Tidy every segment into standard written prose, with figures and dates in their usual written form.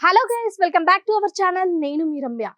Hello guys, welcome back to our channel. నేను మీ Ramya.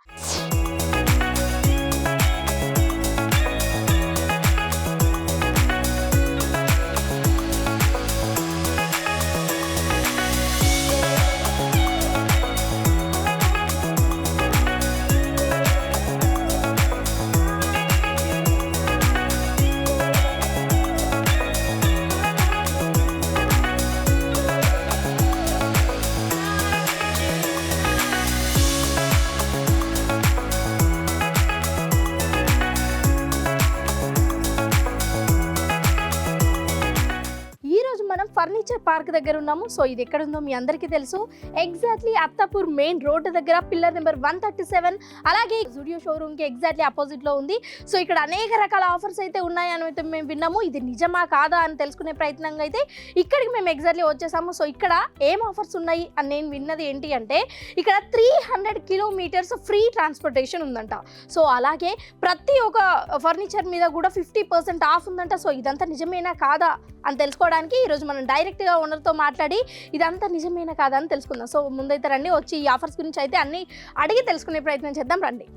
Furniture park దగ్గర ఉన్నాము. సో ఇది ఎక్కడ ఉందో మీ అందరికీ తెలుసు. ఎగ్జాక్ట్లీ అత్తాపూర్ మెయిన్ రోడ్ దగ్గర పిల్లర్ నెంబర్ 137, అలాగే జూడియో షోరూమ్ కి ఎగ్జాక్ట్లీ అపోజిట్ లో ఉంది. సో ఇక్కడ అనేక రకాల ఆఫర్స్ అయితే ఉన్నాయని అయితే మేము విన్నాము. ఇది నిజమా కాదా అని తెలుసుకునే ప్రయత్నంగా అయితే ఇక్కడికి మేము ఎగ్జాక్ట్లీ వచ్చేసాము. సో ఇక్కడ ఏం ఆఫర్స్ ఉన్నాయి అని నేను విన్నది ఏంటి అంటే, ఇక్కడ 300 కిలోమీటర్స్ ఫ్రీ ట్రాన్స్పోర్టేషన్ ఉందంట. సో అలాగే ప్రతి ఒక్క ఫర్నిచర్ మీద కూడా 50% ఆఫ్ ఉందంట. సో ఇదంతా నిజమేనా కాదా అని తెలుసుకోవడానికి ఈరోజు మనం డైరెక్ట్గా ఓనర్తో మాట్లాడి ఇదంతా నిజమేనా కాదా అని తెలుసుకుందాం. సో ముందైతే రండి, వచ్చి ఈ ఆఫర్స్ గురించి అయితే అన్ని అడిగి తెలుసుకునే ప్రయత్నం చేద్దాం. రండి.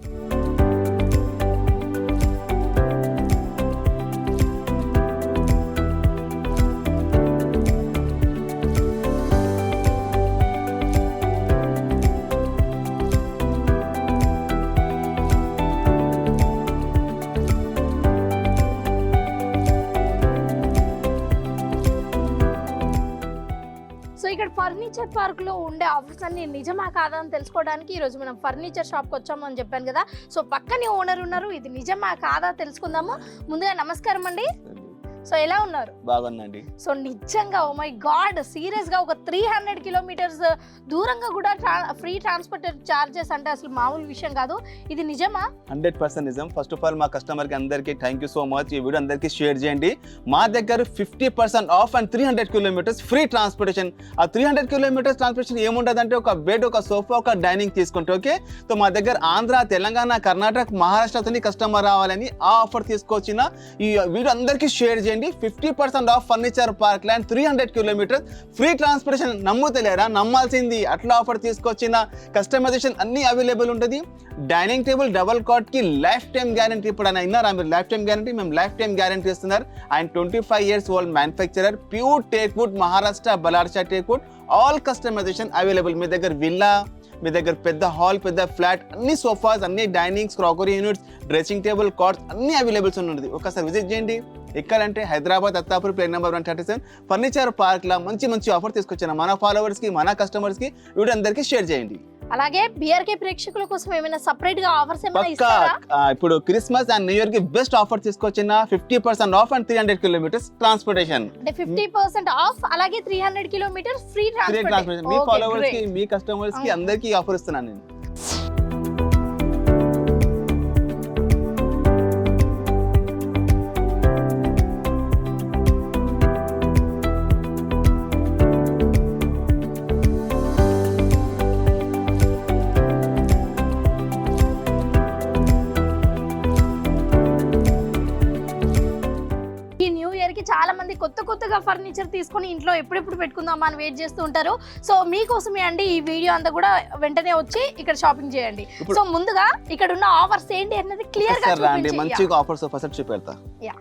ఇక్కడ ఫర్నిచర్ పార్క్ లో ఉండే ఆఫర్స్ అన్ని నిజమా కాదా అని తెలుసుకోవడానికి ఈరోజు మనం ఫర్నిచర్ షాప్ కి వచ్చాము అని చెప్పాను కదా. సో పక్కనే ఓనర్ ఉన్నారు. ఇది నిజమా కాదా తెలుసుకుందాము. ముందుగా నమస్కారం అండి. సో ఎలా ఉన్నారు? బాగుందండి. సో నిజంగా ఓ మై గాడ్, సీరియస్ గా ఒక 300 కిలోమీటర్స్ దూరంగా కూడా ఫ్రీ ట్రాన్స్పోర్ట్ చార్జెస్ అంటే అసలు మామూలు విషయం కాదు. ఇది నిజమా? 100% నిజం. ఫస్ట్ ఆఫ్ ఆల్ మా కస్టమర్ కి అందరికి థ్యాంక్ యూ సో మచ్. ఈ వీడియో అందరికి షేర్ చేయండి. మా దగ్గర 50% of and 300 kilometres free transportation. ఆ 300 కిలోమీటర్స్ ట్రాన్స్పోర్టేషన్ ఏముంటదంటే ఒక బెడ్, ఒక సోఫా, ఒక డైనింగ్ తీసుకుంటే ఓకే. సో మా దగ్గర ఆంధ్ర, తెలంగాణ, కర్ణాటక, మహారాష్ట్రతో కస్టమర్ రావాలని ఆ ఆఫర్ తీసుకొచ్చిన ఈ వీడియో అందరికి షేర్ చేయండి. 50% off furniture park land 300 kilometres free transportation. నమ్ముతలేరా? నమ్మాల్సింది. అట్లా ఆఫర్ తీసుకొచ్చిన కస్టమైజేషన్ అన్ని అవైలబుల్ ఉంటుంది. డైనింగ్ టేబుల్ డబల్ కాట్ కి లైఫ్ టైమ్ గ్యారంటీ. ఇప్పుడు ఆయన విన్నారా మీరు? Lifetime guarantee. మేము లైఫ్ టైమ్ గ్యారంటీ ఇస్తున్నారు. ఆయన 25 years old manufacturer, pure teak wood, Maharashtra Ballarshah teak wood. All customization available. మీ దగ్గర విల్లా, మీ దగ్గర పెద్ద హాల్, పెద్ద ఫ్లాట్, అన్ని సోఫాస్, అన్ని dinings, crockery units, dressing table, cards అన్ని అవైలబుల్స్ ఉన్నది. ఒకసారి విజిట్ చేయండి. ఎక్కడంటే Hyderabad Attapur plane number 137 furniture park లా మంచి ఆఫర్ తీసుకొచ్చాను. మన ఫాలోవర్స్ కి, మన కస్టమర్స్ కి వీడియో అందరికి షేర్ చేయండి. అలాగే బిఆర్కే ప్రేక్షకుల కోసం ఏమైనా సెపరేట్ గా ఆఫర్స్ ఏమైనా ఇస్తారా? ఇప్పుడు క్రిస్మస్ అండ్ న్యూ ఇయర్ కి బెస్ట్ ఆఫర్ తీసుకొచ్చిన 50% ఆఫ్ అండ్ 300 కిలోమీటర్స్ ట్రాన్స్పోర్టేషన్. అంటే 50% ఆఫ్, అలాగే 300 కిలోమీటర్స్ ఫ్రీ ట్రాన్స్పోర్టేషన్. మీ ఫాలోవర్స్ కి, మీ కస్టమర్స్ కి అందరికి ఆఫర్ ఇస్తున్నాను నేను. చాలా మంది కొత్తగా ఫర్నిచర్ తీసుకొని ఇంట్లో ఎప్పుడెప్పుడు పెట్టుకుందామా అని వెయిట్ చేస్తూ ఉంటారు. సో మీకోసమే అండి ఈ వీడియో అంతా కూడా. వెంటనే వచ్చి ఇక్కడ షాపింగ్ చేయండి. సో ముందుగా ఇక్కడ ఉన్న ఆఫర్స్ ఏంటి అన్నది క్లియర్ గా చూపించండి. మంచిగా ఆఫర్స్ ఫస్ట్ చూపెడతా. యా.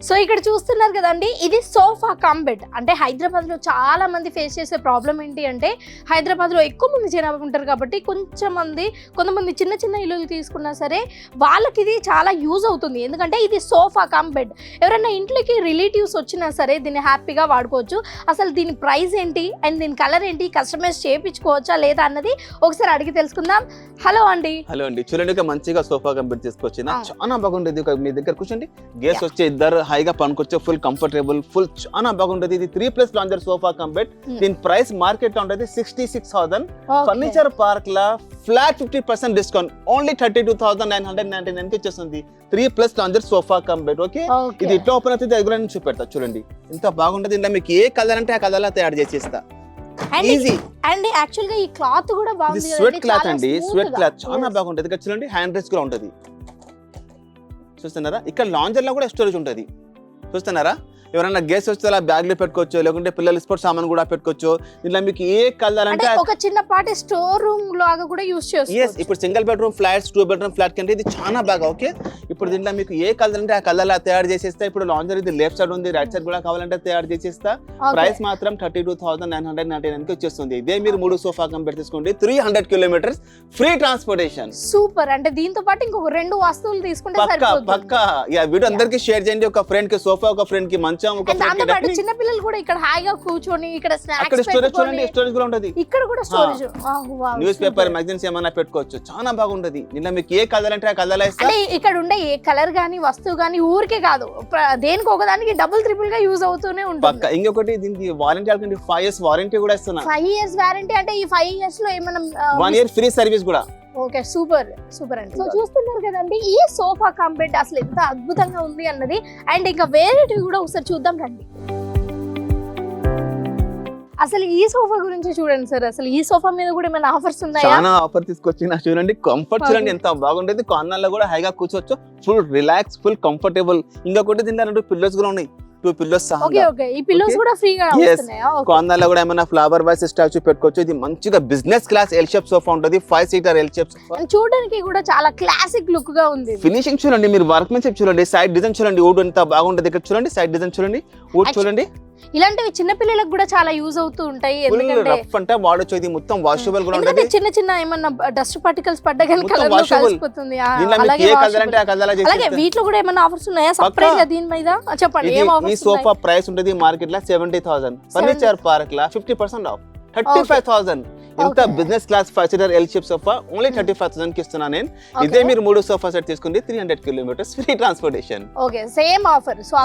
సో ఇక్కడ చూస్తున్నారు కదండి, ఇది సోఫా కమ్ బెడ్. అంటే హైదరాబాద్లో చాలా మంది ఫేస్ చేసే ప్రాబ్లం ఏంటి అంటే, హైదరాబాద్లో ఎక్కువ మంది జనాభా ఉంటారు కాబట్టి కొంతమంది చిన్న ఇల్లులు తీసుకున్నా సరే వాళ్ళకి ఇది చాలా యూజ్ అవుతుంది. ఎందుకంటే ఇది సోఫా కమ్ బెడ్. ఎవరైనా ఇంట్లోకి రిలేటివ్స్ వచ్చినా సరే దీన్ని హ్యాపీగా వాడుకోవచ్చు. అసలు దీని ప్రైస్ ఏంటి అండ్ దీని కలర్ ఏంటి, కస్టమైజ్ చేయించుకోవచ్చా లేదా అన్నది ఒకసారి అడిగి తెలుసుకుందాం. హలో అండి. హలో అండి. చూడండి, మంచిగా సోఫా కమ్ బెడ్ తీసుకొచ్చిన చాలా బాగుంటుంది. మీ దగ్గర కూర్చోండి, గెస్ట్ వచ్చే ఇద్దరు హాయిగా పనుకొచ్చే, ఫుల్ కంఫర్టబుల్, ఫుల్ చాలా బాగుంటుంది. ఇది 3+ లాంజర్ సోఫా కమ్ బెడ్. దీని ప్రైస్ మార్కెట్ లో ఉంటుంది 66,000. ఫర్నిచర్ పార్క్ లా ఫ్లాట్ 50% డిస్కౌంట్ ఓన్లీ 32,999 కి వచ్చేస్తుంది. 3+ lounger sofa cum bed. Okay, ఇది ఇట్లా ఓపెన్ అవుతుంది. దగ్గర నుంచి చూపెడతా. చూడండి ఎంత బాగుంటుంది. ఇంట్లో మీకు ఏ కలర్ అంటే ఆ కలర్ లా తయారు చేసి ఇస్తా. ఈజీ. అండ్ యాక్చువల్ గా ఈ క్లాత్ కూడా ఇది బాగుంది స్వెట్ క్లాత్ అండి, స్వెట్ క్లాత్ చాలా బాగుంటది. ఇక్కడ చూడండి హ్యాండ్ రెస్ట్ కూడా ఉంటది, చూస్తున్నారా? ఇక్కడ లాంజర్ లో కూడా స్టోరేజ్ ఉంటది, చూస్తున్నారా? ఎవరైనా గెస్ట్ వస్తే అలా బ్యాగ్ లో పెట్టుకోవచ్చు, లేకుంటే పిల్లలు స్పోర్ట్స్ సామాన్ కూడా పెట్టుకోవచ్చు. దీంట్లో మీకు ఏ కలర్ అంటే ఒక చిన్నపాటి స్టోర్ రూమ్ లాగా కూడా యూస్ చేసుకోవచ్చు. ఇప్పుడు single bedroom flats, 2 bedroom flat కంటే ఇది చాలా బాగా. ఓకే, ఇప్పుడు దీంట్లో మీకు ఏ కలర్ అంటే ఆ కలర్ లా తయారు చేసేస్తా. ఇప్పుడు లాంజర్ ఇది లెఫ్ట్ సైడ్ ఉంది, రైట్ సైడ్ కూడా కావాలంటే తయారు చేసేస్తా. ప్రైస్ మాత్రం 32,999 కి వచ్చేస్తుంది. ఇదే మీరు 3 సోఫా కంపెనీ తీసుకోండి, 300 కిలోమీటర్స్ ఫ్రీ ట్రాన్స్పోర్టేషన్. సూపర్. అంటే దీంతో పాటు ఇంకొక 2 వస్తువులు తీసుకుంటే సరిపోతుంది. పక్కా వీడియో అందరికి షేర్ చేయండి. ఒక ఫ్రెండ్ కి సోఫా, ఒక ఫ్రెండ్ కి మంచం, ఒక ఫ్రెండ్ కి చిన్న పిల్లలు కూడా ఇక్కడ హాయిగా కూర్చొని ఇక్కడ స్నాక్స్ స్టోరేజ్ చూడండి, స్టోరేజ్ కూడా ఉంటది. ఇక్కడ కూడా స్టోరేజ్, న్యూస్ పేపర్, మ్యాగజైన్స్ ఏమైనా పెట్టుకోవచ్చు, చాలా బాగుంటది. నిన్న మీకు ఏ కలర్ అంటే ఆ కలర్ ఇస్తా. అంటే ఇక్కడ ఉండే ఏ కలర్ గానీ వస్తువు గానీ ఊరికే కాదు, దేనికి ఒకదానికి డబుల్ ట్రిపుల్ గా యూజ్ అవుతూనే ఉంటుంది. పక్కా. ఇంకొకటి దీనికి వారంటీ 5 years వారంటీ కూడా ఇస్తున్నా. 5 years వారంటీ అంటే ఈ 5 years లో ఏమైనా 1 year ఫ్రీ సర్వీస్ కూడా. ఓకే, సూపర్ సూపర్ అండి. సో చూస్తున్నారు కదండి ఈ సోఫా కాంబెట్ అసలు ఎంత అద్భుతంగా ఉంది అన్నది. అండ్ ఇంకా వేరేటివి కూడా ఒకసారి చూద్దాం రండి. అసలు ఈ సోఫా గురించి చూడండి సార్, అసలు ఈ సోఫా మీద కూడా ఏమైనా ఆఫర్స్ ఉన్నాయా? చాలా ఆఫర్ తీసుకొచ్చిన చూడండి. కంఫర్ట్ చూడండి ఎంత బాగుంటది. కార్నర్ లో కూడా హైగా కూర్చోవచ్చు, ఫుల్ రిలాక్స్, ఫుల్ కంఫర్టబుల్. ఇంకొకటి దీంట్లో 2 పిల్లోస్ కూడా ఉన్నాయి, 2 పిల్లోస్ సహా. ఓకే, ఈ పిల్లోస్ కూడా ఫ్రీగా వస్తున్నాయా? కార్నర్ లో కూడా ఏమైనా ఫ్లవర్ వైస్ స్టాచ్యూ పెట్టుకోవచ్చు. ఇది మంచిగా business class L shape sofa ఉంటది, 5 seater ఎల్ షేప్ సోఫా. చూడడానికి కూడా చాలా క్లాసిక్ లుక్ గా ఉంది. ఫినిషింగ్ చూడండి, మీరు వర్క్ మెన్షిప్ చూడండి, సైడ్ డిజైన్ చూడండి, వుడ్ ఎంత బాగుంటది. ఇక్కడ చూడండి సైడ్ డిజైన్ చూడండి, వుడ్ చూడండి. ఇలాంటివి చిన్న పిల్లలకు కూడా చాలా యూజ్ అవుతూ ఉంటాయి. ఎందుకంటే రఫ్ అంటే వాడొచ్చు. ఇది మొత్తం వాషబుల్ కూడా ఉంటది. చిన్న చిన్న ఏమన్నా డస్ట్ పార్టికల్స్ పడ్డా కానీ కలర్ లో కలిసిపోతుంది. అలాగే వీటిలో కూడా ఏమన్నా ఆఫర్స్ ఉన్నాయా సెపరేట్ గా దీని మీద? చెప్పండి ఏం ఆఫర్స్. ఈ సోఫా ప్రైస్ ఉంటది మార్కెట్ లో 70,000, ఫర్నిచర్ పార్క్ లా 50% ఆఫ్ 35,000. ఇంత business class 5 seater L shape sofa only 35,000 కి ఇస్తున్నా నేను. ఇదే మీరు 3 సోఫా సెట్ తీసుకుంటే 300 kilometres free transportation. Okay, same offer. So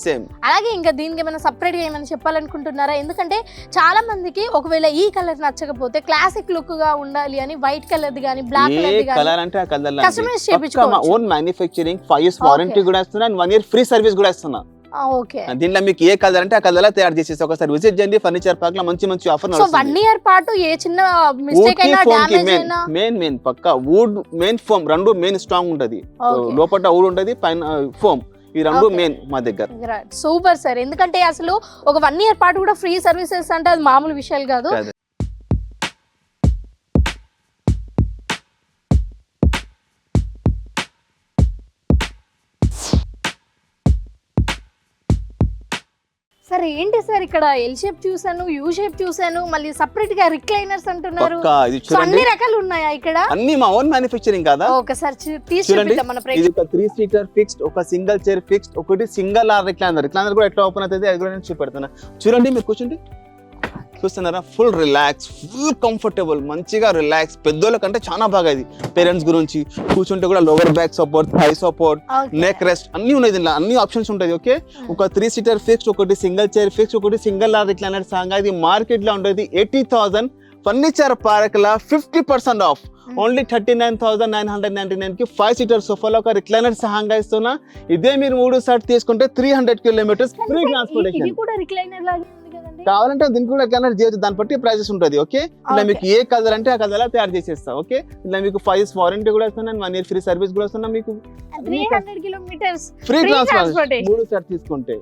same. అలాగే ఇంకా దీనికి ఏమైనా సెపరేట్ గా ఏమైనా చెప్పాలనుకుంటున్నారా? ఎందుకంటే చాలా మందికి ఒకవేళ ఈ కలర్ నచ్చకపోతే క్లాసిక్ లుక్ గా ఉండాలి అని వైట్ కలర్ ది గానీ బ్లాక్ కలర్ ది గానీ కలర్ అంటే ఆ కలర్ కస్టమైజ్ చేయించుకోవచ్చు. ఓన్ మ్యానుఫ్యాక్చరింగ్, 5 years వారంటీ కూడా ఇస్తున్నా, 1 year ఫ్రీ సర్వీస్ కూడా ఇస్తున్నా. ఓకే, దీంట్లో మీకు ఏ కలర్ అంటే ఆ కలర్ తయారు చేసేసి ఒకసారి విజిట్ చేయండి. ఫర్నిచర్ పార్క్ లో మంచి ఆఫర్. సో 1 year పాటు ఏ చిన్న మిస్టేక్ అయినా డ్యామేజ్ అయినా మెయిన్ పక్కా wood main foam 2 main strong ఉంటది. లోపల వుడ్ ఉంటది, పైన ఫోమ్. ఈ 2 మెయిన్ మా దగ్గర. Super sir. ఎందుకంటే అసలు ఒక 1 year పాటు కూడా ఫ్రీ సర్వీసెస్ అంటే అది మామూలు విషయాలు కాదు. సార్ ఏంటి సార్ ఇక్కడ ఎల్ షేప్ చూసాను, యూ షేప్ చూసాను, మళ్ళీ సెపరేట్ గా రిక్లైనర్స్ అంటున్నారు. అన్ని రకాలు ఉన్నాయా ఇక్కడ? అన్ని మా ఓన్ మ్యానుఫ్యాక్చరింగ్ కదా. ఒకసారి తీసుకుంటాం మన ప్రైస్. ఇది ఒక 3 seater ఫిక్స్డ్, ఒక సింగిల్ చైర్ ఫిక్స్డ్, ఒకటి సింగిల్ ఆర్ రిక్లైనర్. రిక్లైనర్ కూడా ఎట్లా ఓపెన్ అవుతుంది అది కూడా నేను చూపెడుతున్నా. చూడండి, మీరు కూర్చోండి, చూస్తున్నారా? ఫుల్ రిలాక్స్, ఫుల్ కంఫర్టబుల్, మంచిగా రిలాక్స్. పెద్దోళ్ళ కంటే చాలా బాగా ఇది. పేరెంట్స్ గురించి కూర్చుంటే కూడా lower back support, thigh support, neck rest అన్ని ఉన్నాయి దీనిలో, అన్ని ఆప్షన్స్ ఉంటాయి. ఓకే, ఒక 3 seater ఫిక్స్డ్, ఒకటి సింగిల్ చైర్ ఫిక్స్డ్, ఒకటి సింగిల్ ఆర్ రిక్లైనర్ సాంగ్. ఇది మార్కెట్ లో ఉంటుంది 80,000. Furniture park law 50% of only 39,999 కి 5 seater సోఫాలో ఒక రిక్లైనర్ సహాయంగా ఇస్తున్నా. ఇదే మీరు 3 సెట్ తీసుకుంటే 300 కిలోమీటర్స్ ఫ్రీ ట్రాన్స్పోర్టేషన్. కావాలంటే దీనికి కూడా రిక్లైనర్ చేయొచ్చు, దాన్ని బట్టి ప్రైజెస్ ఉంటుంది. ఓకే, ఇలా మీకు ఏ కలర్ అంటే ఆ కలర్ తయారు చేసేస్తా. ఓకే, ఇలా మీకు 5 years వారంటీ కూడా ఇస్తున్నాను, 1 year ఫ్రీ సర్వీస్ కూడా ఇస్తున్నా. మీకు 300 కిలోమీటర్స్ ఫ్రీ ట్రాన్స్పోర్టేషన్ 3 సెట్ తీసుకుంటే.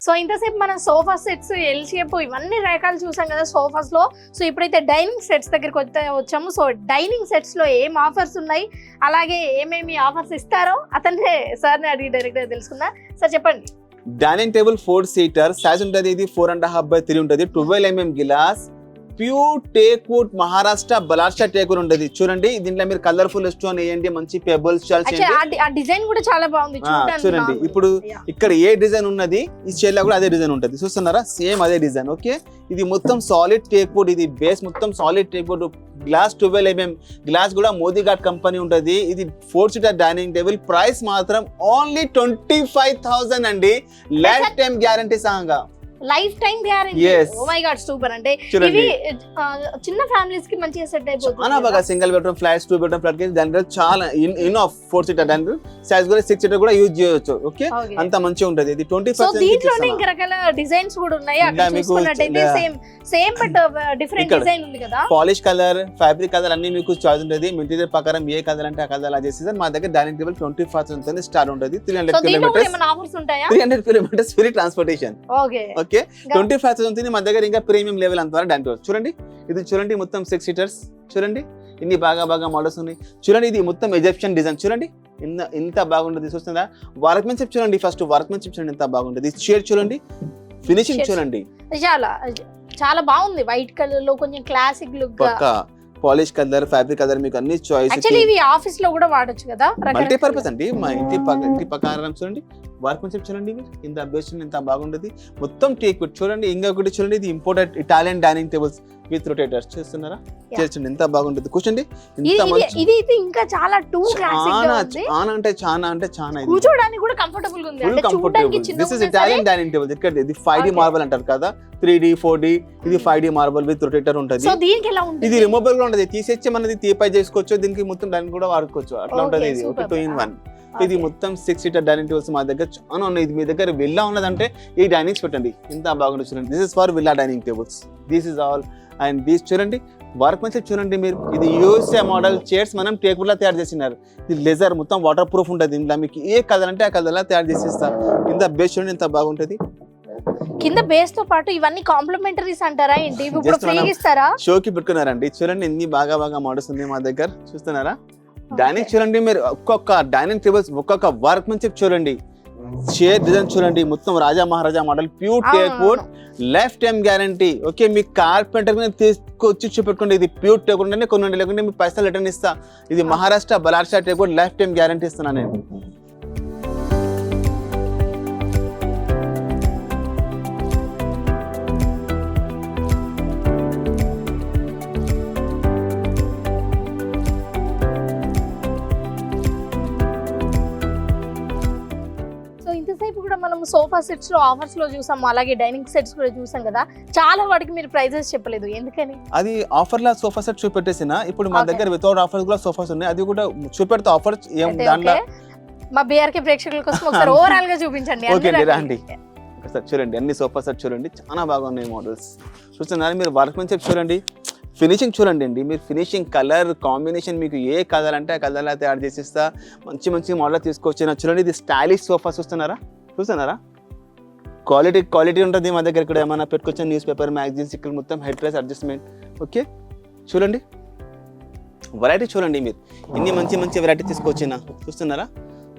సో ఇంతసేపు మనం సోఫా సెట్స్, ఎల్ షేప్ ఇవన్నీ రకాలు చూసాం కదా సోఫాస్ లో. సో ఇప్పుడైతే డైనింగ్ సెట్స్ దగ్గరికి వచ్చాము. సో డైనింగ్ సెట్స్ లో ఏం ఆఫర్స్ ఉన్నాయి, అలాగే ఏమేమి ఆఫర్స్ ఇస్తారో అతనే సార్ని అడిగి డైరెక్ట్ గా తెలుసుకుందా. సార్ చెప్పండి. డైనింగ్ టేబుల్ 4 seater సైజ్ ఉంటుంది. ఇది 4.5 by 3 ఉంటుంది. 12 mm glass, pure teak wood Maharashtra Ballarshah teak wood ఉంటుంది చూడండి. దీంట్లో మీరు కలర్ఫుల్ స్టోన్ వేయండి, మంచి పెబుల్స్ ఆ డిజైన్ కూడా చాలా బాగుంది చూడండి. ఇప్పుడు ఇక్కడ ఏ డిజైన్ ఉన్నది ఈ చైర్ కూడా అదే డిజైన్ ఉంటుంది, చూస్తున్నారా? సేమ్ అదే డిజైన్. ఓకే, ఇది మొత్తం సాలిడ్ టేక్ వుడ్, ఇది బేస్ మొత్తం solid teak wood. Glass 12 mm glass కూడా మోదీ ఘాట్ కంపెనీ ఉంటుంది. ఇది 4 సీటర్ డైనింగ్ టేబుల్. ప్రైస్ మాత్రం ఓన్లీ 25,000 అండి. లైఫ్ టైం గ్యారంటీ సహంగా. Lifetime guarantee. Yes. Oh my God super. అంటే చూడండి. ఇవి చిన్న ఫ్యామిలీస్ కి మంచిగా సెట్ అయిపోతుంది. చాలా బాగా single bedroom flats, 2 bedroom flat కి దాని చాలా in of 4 seater dining size కూడా 6 సీటర్ కూడా యూజ్ చేయొచ్చు. ఓకే, అంత మంచిగా ఉంటది. ఇది 25% దీంట్లోనే ఇంకా రకాల డిజైన్స్ కూడా ఉన్నాయి. అక్కడ చూసుకున్నట్టయితే సేమ్ బట్ డిఫరెంట్ డిజైన్ ఉంది కదా. పాలిష్ కలర్, ఫ్యాబ్రిక్ కలర్ అన్ని మీకు చాయిస్ ఉంటుంది. మెటీరియల్ ప్రకారం ఏ కలర్ అంటే ఆ కలర్ అలా చేసేది. మా దగ్గర డైనింగ్ టేబుల్ 25,000 స్టార్ట్ ఉంటుంది. 300 కిలోమీటర్స్, ఏమైనా ఆఫర్స్ ఉంటాయా? 300 kilometres free transportation. Okay okay, 25,000 మా దగ్గర ఇంకా ప్రీమియం లెవెల్ అంత వరకు డైనింగ్ టేబుల్. చూడండి, ఇది చూడండి మొత్తం 6 సీటర్స్. చూడండి ఇన్ని బాగా మోడల్స్ ఉన్నాయి. చూడండి, ఇది మొత్తం ఎజిప్షియన్ డిజైన్. చూడండి ఎంత బాగుంటుంది, చూస్తుందా? వర్క్మెన్షిప్ చూడండి, ఫస్ట్ వర్క్మెన్షిప్ చూడండి ఎంత బాగుంటుంది. చైర్ చూడండి, ఫినిషింగ్ చూడండి, చాలా బాగుంది. వైట్ కలర్ లో కొంచెం classic look, polish colour, fabric colour మీకు అన్ని చాయిస్. యాక్చువల్లీ ఇవి ఆఫీస్ లో కూడా వాడొచ్చు కదా. మల్టీపర్పస్ అండి. మా ఇంటి ప్రకారం చూడండి, వర్క్మెన్షిప్ చూడండి, ఇంత బెస్ట్ ఎంత బాగుంటుంది. మొత్తం టేక్ వుడ్. చూడండి ఇంకొకటి చూడండి, ఇది imported Italian dining tables with rotators. చూస్తున్నారా? చేర్చండి ఎంత బాగుంటుంది. కూర్చోండి, ఇది ఇంకా చాలా టూ క్లాసిక్ గా ఉంది. చాలా అంటే చాలా కూర్చోడానికి కూడా కంఫర్టబుల్ గా ఉంది. అంటే చూడడానికి చిన్నగా this is Italian dining table. ఇక్కడ ఇది 5D మార్బల్ అంటారు కదా, 3D 4D. ఇది 5D మార్బల్ విత్ రొటేటర్ ఉంటుంది. సో దీనికి ఎలా ఉంటుంది? ఇది రిమూవబుల్ గా ఉంటుంది, తీసేచ్చి మనది తీపై చేసుకోవచ్చు. దీనికి మొత్తం డైనింగ్ కూడా వాడుకోవచ్చు, అట్లా ఉంటుంది. ఇది ఒక 2 in 1. ఇది మొత్తం 6 సీటర్ డైనింగ్ టేబుల్స్ మా దగ్గర చాలా ఉన్నాయి. ఇది మీ దగ్గర విల్లా ఉన్నదంటే ఈ డైనింగ్స్ పెట్టండి, ఎంత బాగుంటుంది చూడండి. This is for villa dining tables. This is all. And these చూడండి, వర్క్మెన్షిప్ చూడండి మీరు. ఇది యూఎస్ఏ మోడల్ చైర్స్ మనం టేకుడ్ లా తయారు చేసినారు. ఇది లెజర్ మొత్తం వాటర్ ప్రూఫ్ ఉంటుంది. ఇందులో మీకు ఏ కలర్ అంటే ఆ కలర్ లా తయారు చేసిస్తారు. కింద బేస్ చూడండి ఎంత బాగుంటుంది. కింద బేస్ తో పాటు ఇవన్నీ కాంప్లిమెంటరీస్ అంటారా ఏంటి? ఇప్పుడు ఫ్రీ ఇస్తారా? షోకి పెట్టుకున్నారండి. చూడండి ఎన్ని బాగా మోడల్స్ ఉన్నాయి మా దగ్గర, చూస్తున్నారా? డైనింగ్ చూడండి మీరు, ఒక్కొక్క డైనింగ్ టేబుల్స్ ఒక్కొక్క వర్క్మెన్షిప్ చూడండి. చైర్ డిజైన్ చూడండి, మొత్తం Raja Maharaja model, pure teak wood, lifetime guarantee. Okay, మీ కార్పెంటర్ తీసుకొచ్చి చూపెట్టుకోండి. ఇది ప్యూర్ టేక్ వుడ్ అంటే కొనండి, లేకుంటే మీ పైసలు రిటర్న్ ఇస్తా. ఇది Maharashtra Ballarshah teak wood, lifetime guarantee ఇస్తున్నాను నేను. మనం సోఫా సెట్స్ లో ఆఫర్స్ లో చూసాం, అలాగే డైనింగ్ సెట్స్ కూడా చూసాం కదా. చాలా వాటికి మీరు ప్రైజెస్ చెప్పలేదు, ఎందుకని? అది ఆఫర్ లా సోఫా సెట్ చూపెట్టేసిన. ఇప్పుడు మా దగ్గర వితౌట్ ఆఫర్స్ కూడా సోఫాస్ ఉన్నాయి, అది కూడా చూపెడతా. ఆఫర్ ఏం దాంట్లో మా బీఆర్కే ప్రేక్షకుల కోసం ఒకసారి ఓవరాల్ గా చూపించండి. ఓకే రండి ఒకసారి చూడండి, అన్ని సోఫా సెట్ చూడండి, చాలా బాగున్నాయి మోడల్స్. చూస్తున్నారు మీరు? వర్క్మెన్షిప్ చూడండి, ఫినిషింగ్ చూడండి అండి మీరు. ఫినిషింగ్, కలర్ కాంబినేషన్ మీకు ఏ కలర్ అంటే ఆ కలర్లా తయారు చేసిస్తా. మంచి మోడల్ తీసుకొచ్చిన. చూడండి ఇది స్టైలిష్ సోఫా. చూస్తున్నారా? క్వాలిటీ ఉంటుంది మా దగ్గర. ఇక్కడ ఏమైనా పెట్టుకొచ్చా, న్యూస్ పేపర్, మ్యాగజైన్స్, ఇక్కడ మొత్తం హెడ్ ప్రెస్ అడ్జస్ట్మెంట్. ఓకే, చూడండి వెరైటీ చూడండి మీరు, ఇన్ని మంచి వెరైటీ తీసుకొచ్చినా. చూస్తున్నారా?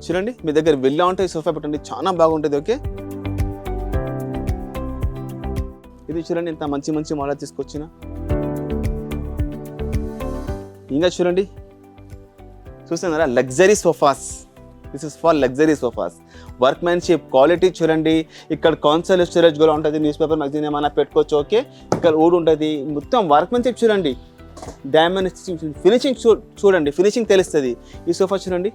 చూడండి మీ దగ్గర విల్లా ఉంటుంది, సోఫా పెట్టండి, చాలా బాగుంటుంది. ఓకే, ఇది చూడండి ఎంత మంచి మోడల్ తీసుకొచ్చిన. ఇంకా చూడండి, చూస్తున్నారా? Luxury sofas. This is for luxury sofas. Workmanship, quality చూడండి. ఇక్కడ కాన్సోల్ స్టోరేజ్ కూడా ఉంటుంది, న్యూస్ పేపర్ మ్యాగజైన్ ఏమైనా పెట్టుకోవచ్చు. ఓకే, ఇక్కడ వుడ్ ఉంటుంది, మొత్తం వర్క్మెన్షిప్ చూడండి. డైమండ్ ఫినిషింగ్ చూడండి, ఫినిషింగ్ తెలుస్తుంది. ఈ సోఫా చూడండి,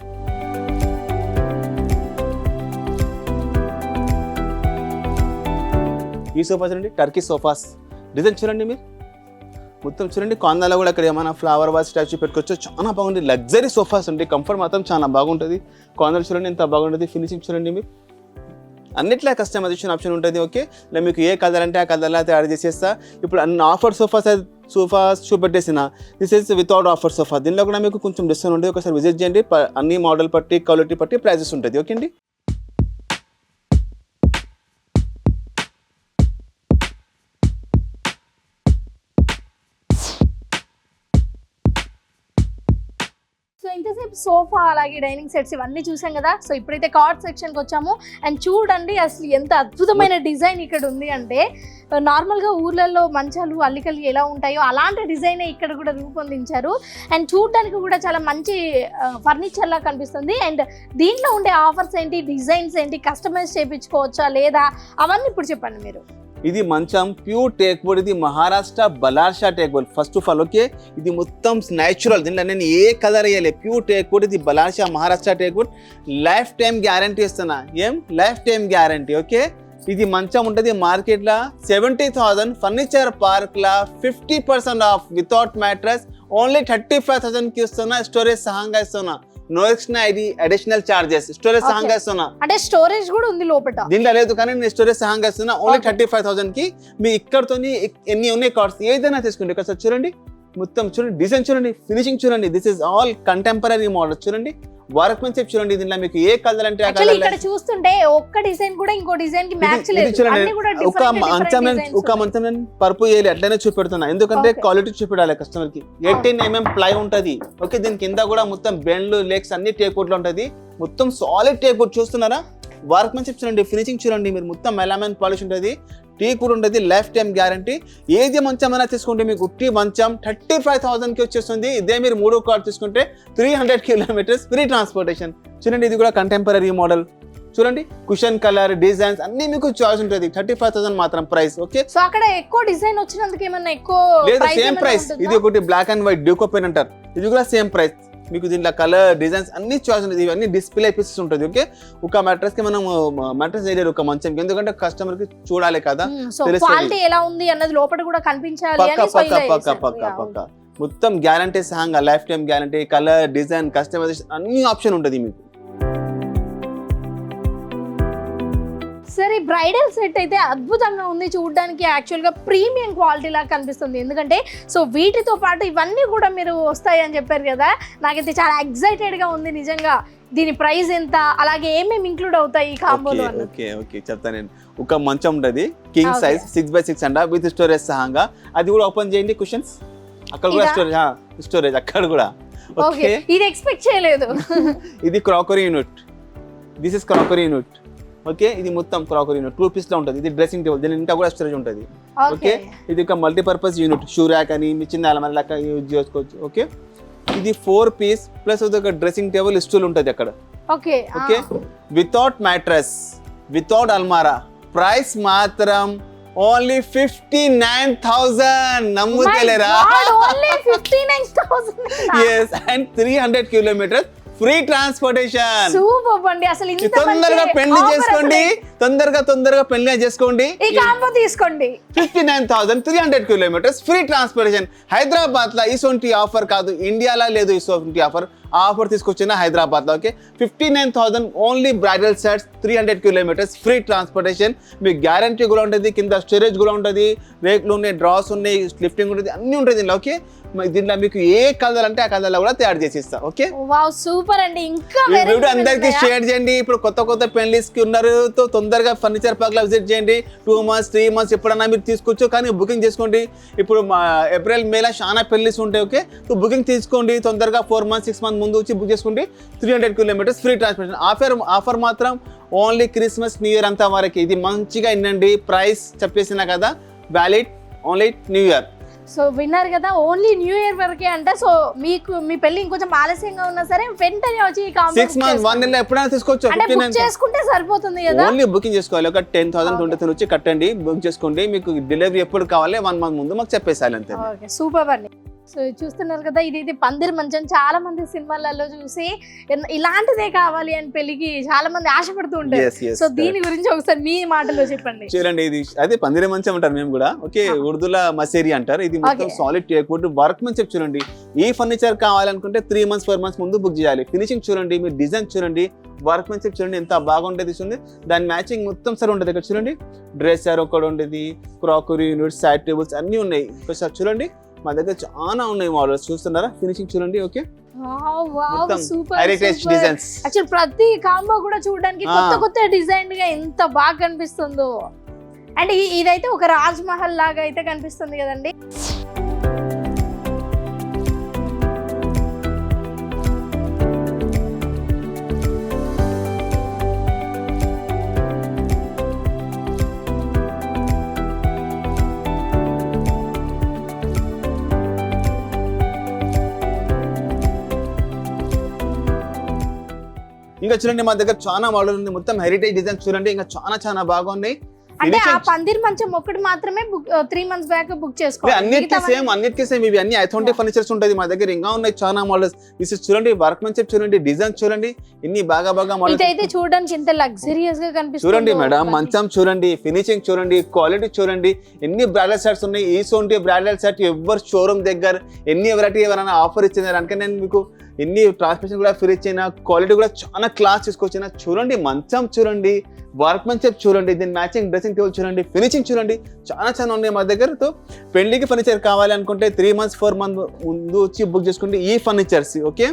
ఈ సోఫా చూడండి, టర్కీ సోఫాస్. డిజైన్ చూడండి మీరు, మొత్తం చూడండి. కాందాలో కూడా ఇక్కడ ఏమైనా ఫ్లవర్ వాజ్ స్టాచ్యూ పెట్టుకోవచ్చు, చాలా బాగుంది. లగ్జరీ సోఫాస్ ఉంటాయి, కంఫర్ట్ మాత్రం చాలా బాగుంటుంది. కాందాలు చూడండి ఎంత బాగుంటుంది, ఫినిషింగ్ చూడండి మీరు. అన్నిట్లా కస్టమైజేషన్ ఆప్షన్ ఉంటుంది. ఓకే, ఇలా మీకు ఏ కలర్ అంటే ఆ కలర్లా తయారు చేసేస్తా. ఇప్పుడు అన్ని ఆఫర్ సోఫాస్ చూపెట్టేసిన. This is without offer sofa. దీనిలో కూడా మీకు కొంచెం డిస్కౌంట్ ఉంటుంది. ఒకసారి విజిట్ చేయండి, అన్ని మోడల్ పట్టి, క్వాలిటీ పట్టి ప్రైజెస్ ఉంటుంది. ఓకే అండి. సో ఇంతసేపు సోఫా అలాగే డైనింగ్ సెట్స్ ఇవన్నీ చూసాం కదా. సో ఇప్పుడైతే కార్డ్ సెక్షన్కి వచ్చాము. అండ్ చూడండి అసలు ఎంత అద్భుతమైన డిజైన్ ఇక్కడ ఉంది అంటే, నార్మల్గా ఊర్లలో మంచాలు అల్లికలు ఎలా ఉంటాయో అలాంటి డిజైనే ఇక్కడ కూడా రూపొందించారు. అండ్ చూడడానికి కూడా చాలా మంచి ఫర్నిచర్ లా కనిపిస్తుంది. అండ్ దీంట్లో ఉండే ఆఫర్స్ ఏంటి, డిజైన్స్ ఏంటి, కస్టమైజ్ చేయించుకోవచ్చా లేదా, అవన్నీ ఇప్పుడు చెప్పండి మీరు. ఇది మంచం ప్యూర్ టేక్ వుడ్, ఇది Maharashtra Ballarshah teak wood. First of all okay, ఇది మొత్తం న్యాచురల్, దీంట్లో నేను ఏ కలర్ వేయలే, ప్యూర్ టేక్ వుడ్. ఇది Ballarsha Maharashtra teak wood. Lifetime guarantee ఇస్తున్నా. ఏం లైఫ్ టైం గ్యారంటీ. ఓకే, ఇది మంచం ఉంటుంది మార్కెట్లో 70,000, ఫర్నిచర్ పార్క్లో 50% ఆఫ్ వితౌట్ మ్యాట్రెస్ ఓన్లీ 35,000కి ఇస్తున్నా. స్టోరేజ్ సహంగా ఇస్తున్నా. నో ఎక్స్ట్రా ఇది అడిషనల్ చార్జెస్. స్టోరేజ్ సహంగా ఇస్తున్నా. అంటే స్టోరేజ్ కూడా ఉంది లోపల, దీంట్లో లేదు కానీ నేను స్టోరేజ్ సహంగా ఇస్తున్నా. ఓన్లీ 35,000కి మీ ఇక్కడతో ఎన్ని ఉన్నాయి కార్డ్స్ ఏదైనా తీసుకోండి. ఇక్కడ చూడండి, మొత్తం చూడండి, డిజైన్ చూడండి, ఫినిషింగ్ చూడండి. This is all contemporary model. చూడండి వర్క్మెన్షిప్ చూడండి. దీంట్లో మీకు ఏ కలర్ అంటే ఇక్కడ చూస్తుంటే ఒక్క డిజైన్ కూడా ఇంకో డిజైన్ కి మ్యాచ్ లేదు. ఒక మంచం నేను పరుపు వేయాలి అట్లనే చూపెడుతున్నా, ఎందుకంటే క్వాలిటీ చూపెడాలి కస్టమర్ కి. 18 mm ప్లై ఉంటది. ఓకే, దీని కింద కూడా మొత్తం బెండ్లు లెగ్స్ అన్ని టేక్ వుడ్ లో ఉంటది. మొత్తం సాలిడ్ టేక్ వుడ్ చూస్తున్నారా. వర్క్మెన్షిప్ చూడండి, ఫినిషింగ్ చూడండి. మీరు మొత్తం మెలామైన్ పాలిష్ ఉంటుంది, టీక్ వుడ్ ఉంటుంది, లైఫ్ టైం గ్యారంటీ. ఏది మంచం అయినా తీసుకుంటే మీకు ఉట్టి మంచం 35,000కి వచ్చేస్తుంది. ఇదే మీరు 3 కార్డ్ తీసుకుంటే 300 కిలోమీటర్స్ ఫ్రీ ట్రాన్స్పోర్టేషన్. చూడండి, ఇది కూడా కంటెంపరీ మోడల్. చూడండి, కుషన్ కలర్ డిజైన్స్ అన్ని మీకు చాయిస్ ఉంటుంది. 35,000 మాత్రం ప్రైస్. ఓకే, సో అక్కడ ఎక్కువ డిజైన్ వచ్చినందుకు ఏమన్నా ఎక్కువ లేదు, సేమ్ ప్రైస్. ఇది ఒకటి black and white duco pen అంటారు, ఇది కూడా సేమ్ ప్రైస్. మీకు దీంట్లో కలర్ డిజైన్స్ అన్ని చాయిస్ ఉంటుంది. ఇవన్నీ డిస్ప్లే పీసెస్ ఉంటుంది. ఓకే, ఒక మ్యాట్రెస్ కి మనం మ్యాట్రెస్ వేయలేరు ఒక మంచంకి, ఎందుకంటే కస్టమర్ కి చూడాలి కదా, క్వాలిటీ ఎలా ఉంది అన్నది లోపల కూడా కనిపించాలి. పక్క మొత్తం గ్యారంటీ సహంగా lifetime guarantee, colour design customization అన్ని ఆప్షన్ ఉంటుంది మీకు. సరే, బ్రైడల్ సెట్ అయితే అద్భుతంగా ఉంది చూడడానికి. యాక్చువల్గా ప్రీమియం క్వాలిటీ లాగా కనిపిస్తుంది, ఎందుకంటే సో వీటితో పాటు ఇవన్నీ కూడా మీరు వస్తాయని చెప్పారు కదా. నాకైతే చాలా ఎక్సైటెడ్గా ఉంది నిజంగా. దీని ప్రైస్ ఎంత, అలాగే ఏమేమి ఇంక్లూడ్ అవుతాయి ఈ కాంబోలో? ఓకే ఓకే చెప్తాను నేను. ఒక మంచం ఉంటుంది కింగ్ సైజ్ 6x6 అంట విత్ స్టోరేజ్ సహంగా. అది కూడా ఓపెన్ చేయండి. కుషన్స్ అక్కడ కూడా స్టోరేజ్ అక్కడ కూడా. ఓకే, ఇది ఎక్స్పెక్ట్ చేయలేదు. ఇది crockery unit. This is crockery unit. Okay, ఇది మొత్తం క్రాకరీ యూనిట్ 2 పీస్ లో ఉంటుంది. ఇది డ్రెస్సింగ్ టేబుల్, దీని ఇంకా కూడా స్టోరేజ్ ఉంటుంది. ఓకే, ఇది ఒక మల్టీపర్పస్ యూనిట్, షూ ర్యాక్ అని మీ చిన్న అలమారి లెక్క యూజ్ చేసుకోవచ్చు. ఓకే, ఇది 4 పీస్ ప్లస్ ఒక డ్రెస్సింగ్ టేబుల్ స్టూల్ ఉంటుంది అక్కడ. Okay okay, without mattress, without అల్మారా. ప్రైస్ మాత్రం ఓన్లీ 59,000. నమ్ముతలేరా? yes, and 300 kilometers free transportation. Super అండి. అసలు తొందరగా పెళ్లి చేసుకోండి, తొందరగా పెళ్లి చేసుకోండి, ఈ కాంబో తీసుకోండి. 59,300 kilometers ఫ్రీ ట్రాన్స్పోర్టేషన్. హైదరాబాద్ లో ఇసొంటి ఆఫర్ కాదు, ఇండియాలో లేదు ఇసొంటి ఆఫర్ తీసుకొచ్చిన హైదరాబాద్ లో. Okay, 59,000 only bridal sets, 300 kilometers free transportation. మీకు గ్యారంటీ కూడా ఉంటుంది, కింద స్టోరేజ్ కూడా ఉంటుంది, రేట్లు ఉన్నాయి, డ్రాస్ ఉన్నాయి, లిఫ్టింగ్ ఉంటుంది, అన్ని ఉంటుంది దీనిలో. ఓకే, దీంట్లో మీకు ఏ కలర్ అంటే ఆ కలర్ లో కూడా తయారు చేసి ఇస్తా. ఓకే, వావ్ సూపర్ అండి. ఇంకా వీడియో అందరికి షేర్ చేయండి. ఇప్పుడు కొత్త పెళ్లిస్కి ఉన్నారు, తొందరగా ఫర్నిచర్ పార్క్ లో విజిట్ చేయండి. 2 months 3 months ఎప్పుడన్నా మీరు తీసుకోవచ్చు, కానీ బుకింగ్ చేసుకోండి. ఇప్పుడు ఏప్రిల్ మేలో చాలా పెళ్లిస్ ఉంటాయి. ఓకే, సో బుకింగ్ తీసుకోండి తొందరగా. 4 months 6 months ముందు వచ్చి బుక్ చేసుకోండి. 300 kilometers ఫ్రీ ట్రాన్స్పోర్టేషన్. ఆఫర్ మాత్రం ఓన్లీ క్రిస్మస్ న్యూ ఇయర్ అంతా వరకు. ఇది మంచిగా వినండి, ప్రైస్ చెప్పేసినా కదా, valid only new year. So విన్నారు కదా, ఓన్లీ న్యూ ఇయర్ వరకే అంట. సో మీకు మీ పెళ్లి ఇంకొంచెం ఆలస్యంగా ఉన్నా సరే వెంటనే వచ్చి 6 months 1 year ఎప్పుడైనా తీసుకోవచ్చు. చేసుకుంటే సరిపోతుంది కదా. ఓన్లీ బుకింగ్ చేసుకోవాలి. ఒక 10,000 20,000 వచ్చి కట్టండి, బుక్ చేసుకోండి. మీకు డెలివరీ ఎప్పుడు కావాలి 1 month ముందు మాకు చెప్పేసాలి అంతే. ఓకే, సూపర్ అండి. సో చూస్తున్నారు కదా, ఇది పందిరి మంచం. చాలా మంది సినిమాలలో చూసి ఇలాంటిదే కావాలి అని పెళ్లికి చాలా మంది ఆశపడుతూ ఉంటారు. సో దీని గురించి ఒకసారి మీ మాటలో చెప్పండి. చూడండి, ఇది అదే పందిరి మంచం అంటారు మేము కూడా. ఓకే, ఉర్దూలో మసేరి అంటారు. ఇది మొత్తం సాలిడ్ టేక్ వుడ్ వర్క్మెన్షిప్. చూడండి, ఈ ఫర్నిచర్ కావాలనుకుంటే 3 months 4 months ముందు బుక్ చేయాలి. ఫినిషింగ్ చూడండి, మీరు డిజైన్ చూడండి, వర్క్మెన్షిప్ చూడండి ఎంత బాగుంటుంది. చూడండి, దాని మ్యాచింగ్ మొత్తం సరే ఉంటుంది. ఇక్కడ చూడండి, డ్రెస్సర్ ఒకటి ఉంటుంది, క్రాకరీ యూనిట్, సైడ్ టేబుల్స్ అన్ని ఉన్నాయి. ఒకసారి చూడండి, మా దగ్గర చాలా ఉన్నాయి మోడల్స్. చూస్తున్నారా, ఫినిషింగ్ చూడండి. ఓకే, ప్రతి కాంబో కూడా చూడడానికి కొత్త డిజైన్ గా ఎంత బాగా కనిపిస్తుందో. అండ్ ఇదైతే ఒక రాజ్ మహల్ లాగా అయితే కనిపిస్తుంది కదండి. ఇంకా చూడండి మా దగ్గర చాలా మోడల్ ఉంది, మొత్తం హెరిటేజ్ డిజైన్స్ చూడండి, ఇంకా చాలా బాగున్నాయి. అంటే ఆ పందిర్ మంచం ఒకటి మాత్రమే 3 months బ్యాక్ బుక్ చేసుకోవాలి. అన్నిటికీ సేమ్ ఇవి అన్ని ఐథెంటిక్ ఫర్నిచర్స్ ఉంటుంది మా దగ్గర. ఇంకా ఉన్నాయి చాలా మోడల్స్. దిస్ చూడండి, వర్క్ మంచి చూడండి, డిజైన్ చూడండి, ఇన్ని బాగా మోడల్స్. ఇదైతే చూడడానికి ఎంత లగ్జరియస్ గా కనిపిస్తుంది. చూడండి మేడం, మంచం చూడండి, ఫినిషింగ్ చూడండి, క్వాలిటీ చూడండి, ఎన్ని బ్రాండెడ్ సెట్స్ ఉన్నాయి. ఈ బ్రాండెడ్ సెట్ ఎవరు షోరూమ్ దగ్గర ఎన్ని వెరైటీ ఎవరైనా ఆఫర్ ఇచ్చింది అంటే నేను మీకు ఎన్ని ట్రాన్స్మిషన్ కూడా ఫ్రీ ఇచ్చిన, క్వాలిటీ కూడా చాలా క్లాస్ తీసుకొచ్చిన. చూడండి మంచం చూడండి, వర్క్ మంచం చూడండి, దీని మ్యాచింగ్ డ్రెస్సింగ్ టేబుల్ చూడండి, ఫినిషింగ్ చూడండి, చాలా ఉన్నాయి మా దగ్గర. పెళ్లికి ఫర్నిచర్ కావాలి అనుకుంటే 3 months 4 months ముందు వచ్చి బుక్ చేసుకుంటే ఈ ఫర్నిచర్స్. ఓకే,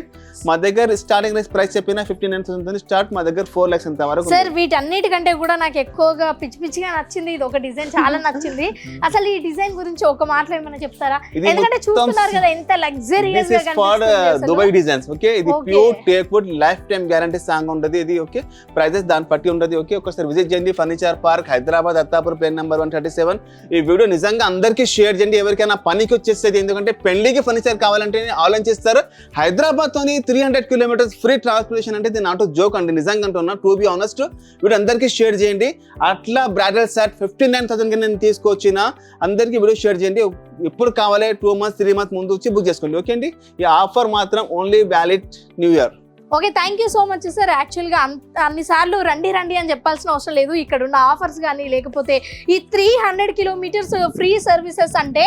మా దగ్గర స్టార్టింగ్ ప్రైస్ చెప్పిన 59,000 స్టార్ట్, మా దగ్గర 4 lakhs అంత వరకు. సార్ వీటన్నిటికంటే కూడా నాకు ఎక్కువగా పిచ్చిగా నచ్చింది ఇది ఒక డిజైన్, చాలా నచ్చింది. అసలు ఈ డిజైన్ గురించి ఒక మాటలో ఏమైనా చెప్తారా? ఎందుకంటే చూస్తున్నారు కదా ఎంత లగ్జరియస్ గా కనిపిస్తుంది. Dubai designs. ఓకే, ఇది pure teak wood, lifetime guarantee song ఉంటది ఇది. ఓకే, ప్రైజెస్ దాని పట్టి ఉంటది. ఓకే, ఒకసారి విజిట్ చేయండి furniture park, Hyderabad, Attapur, plane number 137. ఈ వీడియో నిజంగా అందరికీ షేర్ చేయండి, ఎవరికైనా పనికి వచ్చేస్తుంది. ఎందుకంటే పెళ్లికి ఫర్నిచర్ కావాలంటే ఆలోచిస్తారు. హైదరాబాద్ తోని 300 kilometers ఫ్రీ ట్రాన్స్పోర్టేషన్ అంటే ఇది నాట్ జోక్ అండి, నిజంగా అంటున్నా. టు బి ఆనెస్ట్, వీడియో అందరికీ షేర్ చేయండి. అట్లా బ్రైడల్ సెట్ 59,000 కి నేను తీసుకొచ్చిన అందరికీ వీడియో షేర్ చేయండి. ఎప్పుడు కావాలి 2 months 3 months ముందు వచ్చి బుక్ చేసుకోండి. ఓకే అండి, ఈ ఆఫర్ మాత్రం only valid new year. Okay, thank you so much sir. యాక్చువల్గా అన్నిసార్లు రండి అని చెప్పాల్సిన అవసరం లేదు. ఇక్కడ ఉన్న ఆఫర్స్ కానీ లేకపోతే ఈ 300 kilometers ఫ్రీ సర్వీసెస్ అంటే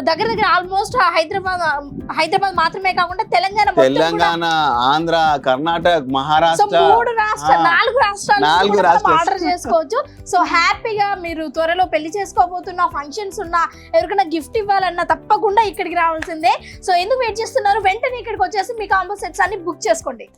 దగ్గర ఆల్మోస్ట్ హైదరాబాద్ మాత్రమే కాకుండా తెలంగాణ, ఆంధ్ర, కర్ణాటక, మహారాష్ట్ర, 4 రాష్ట్రాలు ఆర్డర్ చేసుకోవచ్చు. సో హ్యాపీగా మీరు త్వరలో పెళ్లి చేసుకోబోతున్న, ఫంక్షన్స్ ఉన్నా, ఎవరికైనా గిఫ్ట్ ఇవ్వాలన్నా తప్పకుండా ఇక్కడికి రావాల్సిందే. సో ఎందుకు వెయిట్ చేస్తున్నారు? వెంటనే ఇక్కడికి వచ్చేసి మీ కాంబో సెట్స్ అన్ని బుక్ చేసుకోండి.